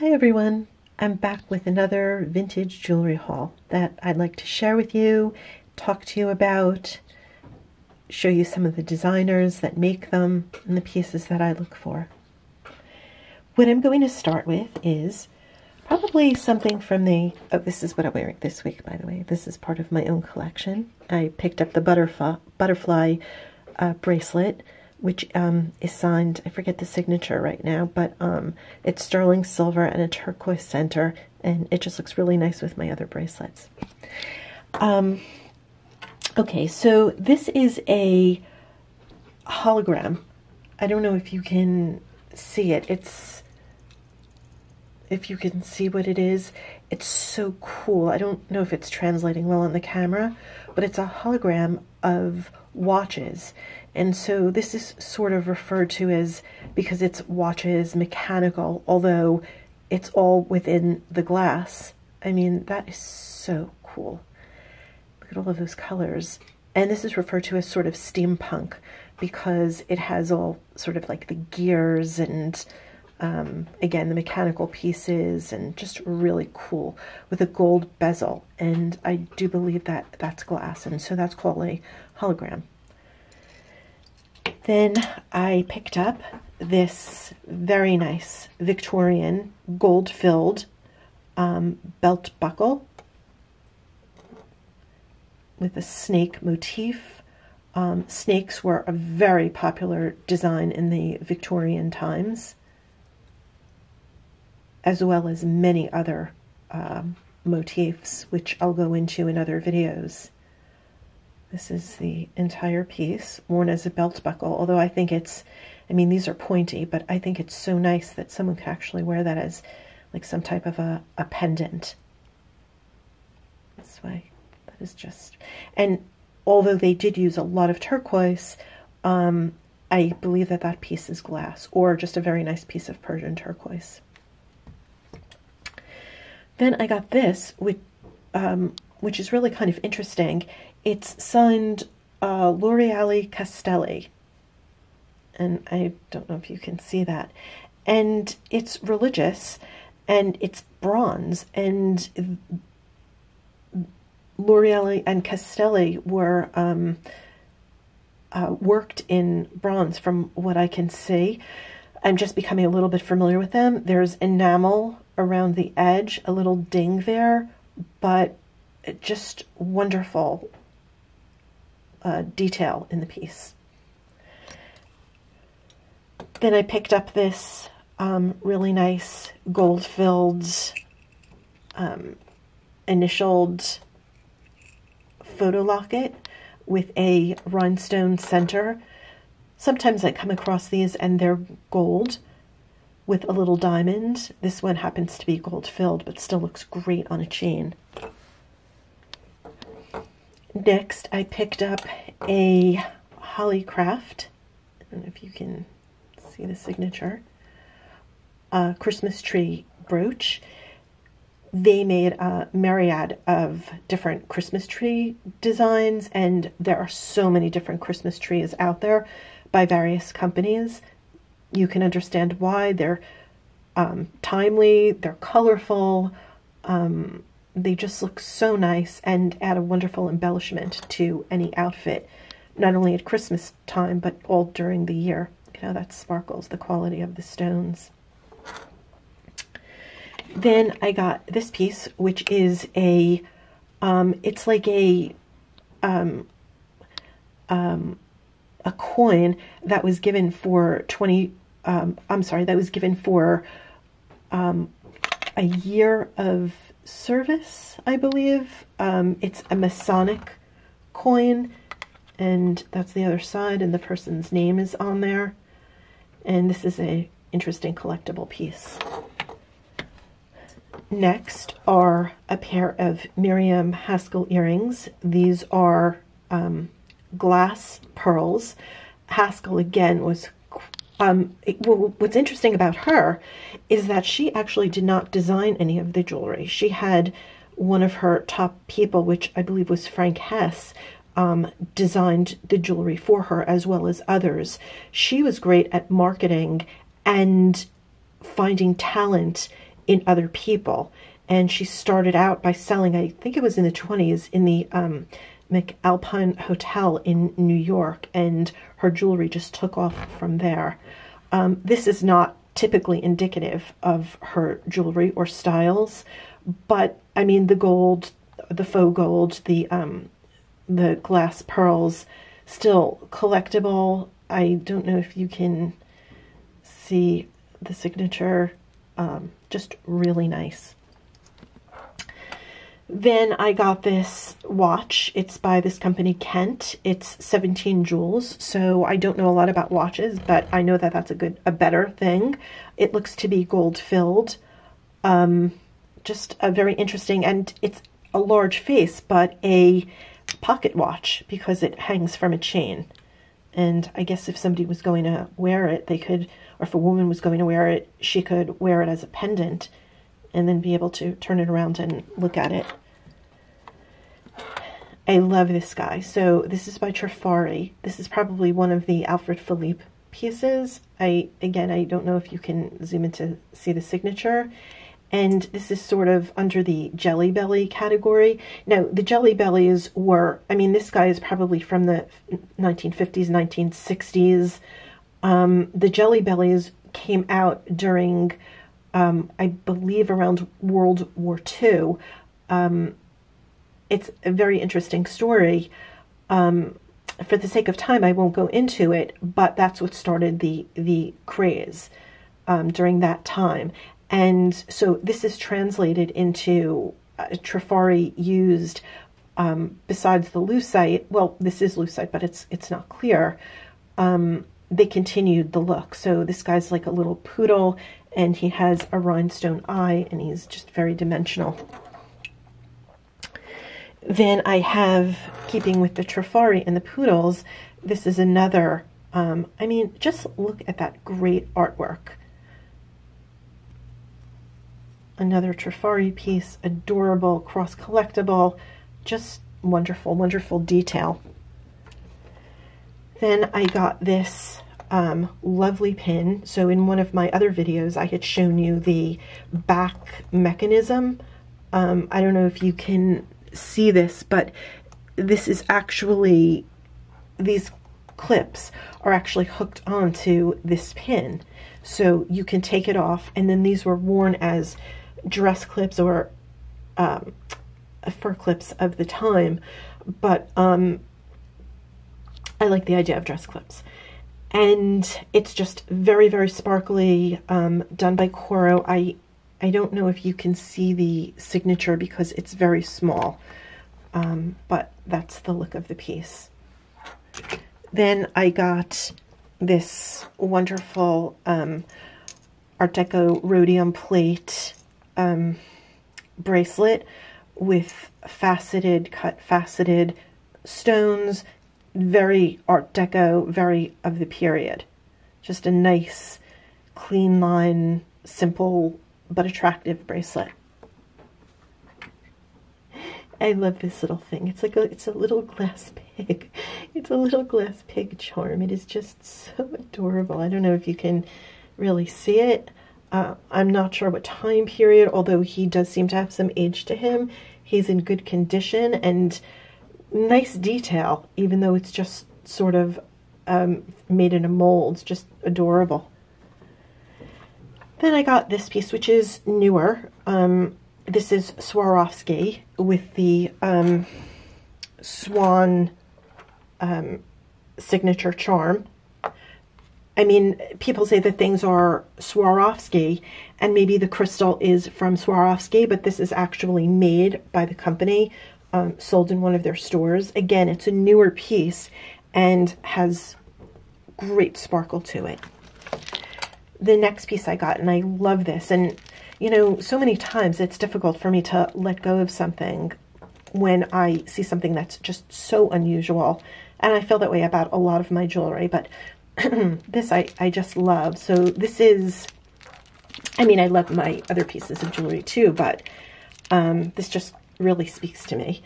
Hi everyone, I'm back with another vintage jewelry haul that I'd like to share with you, talk to you about, show you some of the designers that make them and the pieces that I look for. What I'm going to start with is probably something from the, oh, this is what I'm wearing this week, by the way. This is part of my own collection. I picked up the butterfly bracelet, which is signed, I forget the signature right now, but it's sterling silver and a turquoise center, and it just looks really nice with my other bracelets. Okay, so this is a hologram. I don't know if you can see it. If you can see what it is, it's so cool. I don't know if it's translating well on the camera, but it's a hologram of watches. And so this is sort of referred to as, because it's watches mechanical, although it's all within the glass. I mean, that is so cool. Look at all of those colors. And this is referred to as sort of steampunk because it has all sort of like the gears and again, the mechanical pieces, and just really cool with a gold bezel. And I do believe that that's glass, and so that's called a hologram. Then I picked up this very nice Victorian gold-filled belt buckle with a snake motif. Snakes were a very popular design in the Victorian times, as well as many other motifs, which I'll go into in other videos. This is the entire piece, worn as a belt buckle, although I think it's, I mean, these are pointy, but I think it's so nice that someone could actually wear that as like some type of a pendant. This way, that is just, and although they did use a lot of turquoise, I believe that that piece is glass, or just a very nice piece of Persian turquoise. Then I got this, which is really kind of interesting. It's signed L'Oreal Castelli, and I don't know if you can see that. And it's religious, and it's bronze, and L'Oreal and Castelli were worked in bronze from what I can see. I'm just becoming a little bit familiar with them. There's enamel around the edge, a little ding there, but just wonderful detail in the piece. Then I picked up this really nice gold-filled, initialed photo locket with a rhinestone center. Sometimes I come across these and they're gold with a little diamond. This one happens to be gold-filled, but still looks great on a chain. Next, I picked up a Hollycraft, I don't know if you can see the signature, Christmas tree brooch. They made a myriad of different Christmas tree designs, and there are so many different Christmas trees out there by various companies. You can understand why. They're timely, they're colorful, they just look so nice and add a wonderful embellishment to any outfit, not only at Christmas time, but all during the year. You know, that sparkles, the quality of the stones. Then I got this piece, which is a, it's like a coin that was given for that was given for a year of service, I believe. It's a Masonic coin, and that's the other side, and the person's name is on there. And this is a interesting collectible piece. Next are a pair of Miriam Haskell earrings. These are glass pearls. Haskell, again, was well, what's interesting about her is that she actually did not design any of the jewelry. She had one of her top people, which I believe was Frank Hess, designed the jewelry for her, as well as others. She was great at marketing and finding talent in other people. And she started out by selling, I think it was in the 20s, in the McAlpine Hotel in New York, and her jewelry just took off from there. This is not typically indicative of her jewelry or styles, but I mean, the gold, the faux gold, the glass pearls, still collectible. I don't know if you can see the signature, just really nice. Then I got this watch. It's by this company, Kent. It's 17 jewels, so I don't know a lot about watches, but I know that that's a better thing. It looks to be gold filled. Just a very interesting, and it's a large face, but a pocket watch because it hangs from a chain. And I guess if somebody was going to wear it, they could, or if a woman was going to wear it, she could wear it as a pendant and then be able to turn it around and look at it. I love this guy. So this is by Trifari. This is probably one of the Alfred Philippe pieces. Again, I don't know if you can zoom in to see the signature. And this is sort of under the Jelly Belly category. Now, the Jelly Bellies were, I mean, this guy is probably from the 1950s, 1960s. The Jelly Bellies came out during, I believe, around World War II. It's a very interesting story. For the sake of time, I won't go into it, but that's what started the craze during that time. And so this is translated into Trifari used, besides the lucite, well, this is lucite, but it's not clear. They continued the look. So this guy's like a little poodle, and he has a rhinestone eye, and he's just very dimensional. Then I have, keeping with the Trifari and the poodles, this is another, I mean, just look at that great artwork. Another Trifari piece, adorable, cross-collectible, just wonderful, wonderful detail. Then I got this lovely pin. So in one of my other videos, I had shown you the back mechanism. I don't know if you can see this, but this is actually, these clips are actually hooked onto this pin. So you can take it off, and then these were worn as dress clips or fur clips of the time, but I like the idea of dress clips. And it's just very, very sparkly, done by Coro. I don't know if you can see the signature because it's very small, but that's the look of the piece. Then I got this wonderful Art Deco rhodium plate bracelet with cut faceted stones, very Art Deco, very of the period. Just a nice, clean line, simple but attractive bracelet. I love this little thing. It's like it's a little glass pig. It's a little glass pig charm. It is just so adorable. I don't know if you can really see it. I'm not sure what time period, although he does seem to have some age to him. He's in good condition and nice detail, even though it's just sort of made in a mold. It's just adorable. Then I got this piece, which is newer. This is Swarovski with the swan signature charm. I mean, people say that things are Swarovski, and maybe the crystal is from Swarovski, but this is actually made by the company, sold in one of their stores. Again, it's a newer piece and has great sparkle to it. The next piece I got, and I love this, and you know, so many times it's difficult for me to let go of something when I see something that's just so unusual, and I feel that way about a lot of my jewelry, but this I just love. So this is, I mean, I love my other pieces of jewelry too, but this just really speaks to me.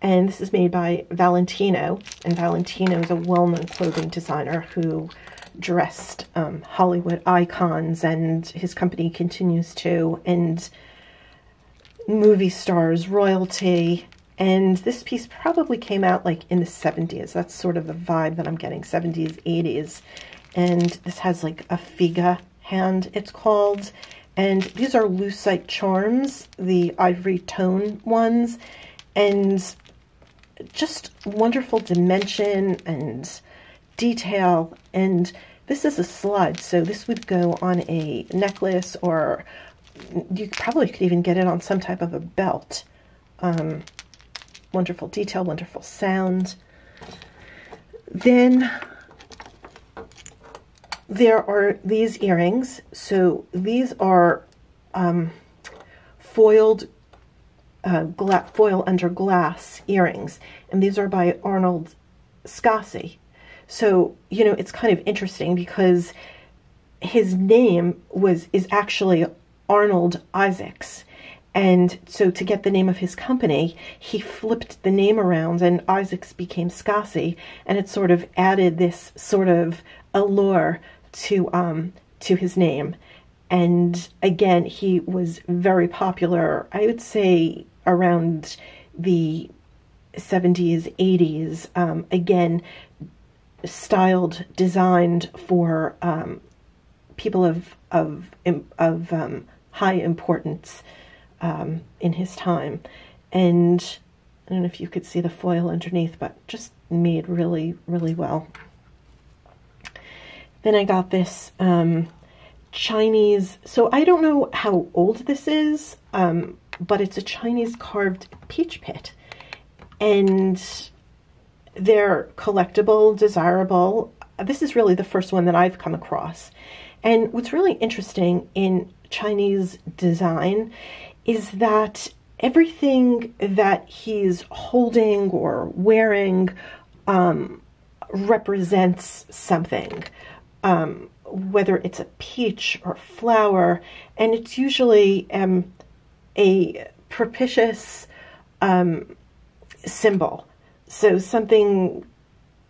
And this is made by Valentino, and Valentino is a well-known clothing designer who dressed Hollywood icons, and his company continues to, and movie stars, royalty. And this piece probably came out like in the 70s. That's sort of the vibe that I'm getting, 70s, 80s. And this has like a Figa hand, it's called. And these are lucite charms, the ivory tone ones. And just wonderful dimension and detail. And this is a slide, so this would go on a necklace, or you probably could even get it on some type of a belt. Wonderful detail, wonderful sound. Then there are these earrings. So these are foiled foil under glass earrings, and these are by Arnold Scassi. So, you know, it's kind of interesting because his name is actually Arnold Isaacs. And so to get the name of his company, he flipped the name around and Isaacs became Scassi, and it sort of added this sort of allure to his name. And again, he was very popular, I would say around the 70s, 80s, again, styled, designed for people of high importance in his time. And I don't know if you could see the foil underneath, but just made really, really well. Then I got this Chinese, so I don't know how old this is, but it's a Chinese carved peach pit. And they're collectible, desirable. This is really the first one that I've come across. And what's really interesting in Chinese design is that everything that he's holding or wearing represents something, whether it's a peach or flower, and it's usually a propitious symbol. So something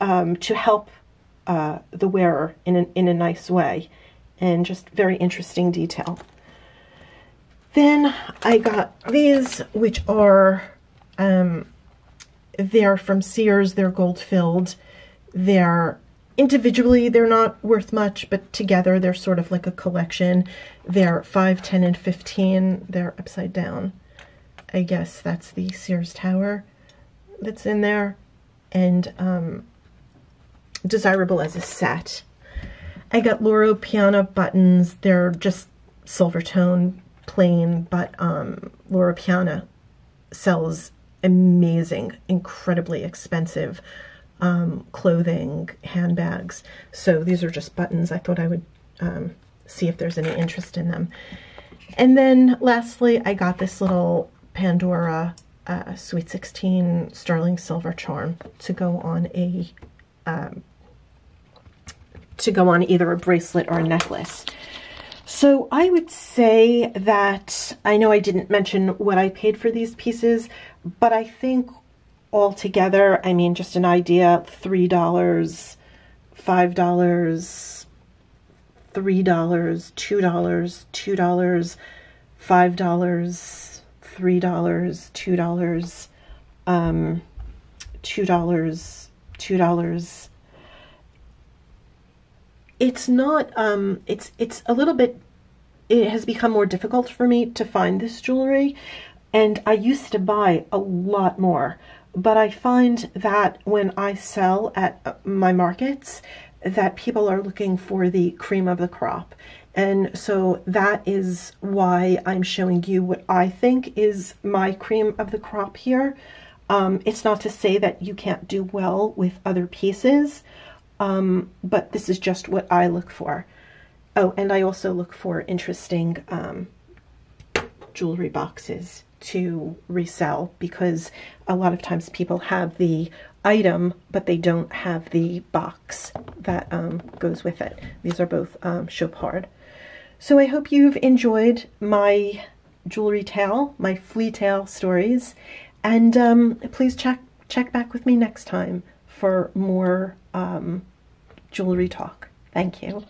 to help the wearer in a nice way, and just very interesting detail. Then I got these, which are, they're from Sears, they're gold filled. They're individually, they're not worth much, but together they're sort of like a collection. They're 5, 10, and 15. They're upside down. I guess that's the Sears Tower that's in there, and desirable as a set. I got Loro Piana buttons. They're just silver tone, plain, but Loro Piana sells amazing, incredibly expensive clothing, handbags. So these are just buttons. I thought I would see if there's any interest in them. And then lastly, I got this little Pandora Sweet 16 sterling silver charm to go on a either a bracelet or a necklace. So I would say that, I know I didn't mention what I paid for these pieces, but I think altogether, I mean, just an idea, $3, $5, $3, $2, $2, $5, $3, $2, $2, $2. It's not, it's a little bit, it has become more difficult for me to find this jewelry, and I used to buy a lot more, but I find that when I sell at my markets, that people are looking for the cream of the crop. And so that is why I'm showing you what I think is my cream of the crop here. It's not to say that you can't do well with other pieces, but this is just what I look for. Oh, and I also look for interesting jewelry boxes to resell, because a lot of times people have the item, but they don't have the box that goes with it. These are both Chopard. So I hope you've enjoyed my jewelry tale, my flea tale stories, and please check back with me next time for more jewelry talk. Thank you.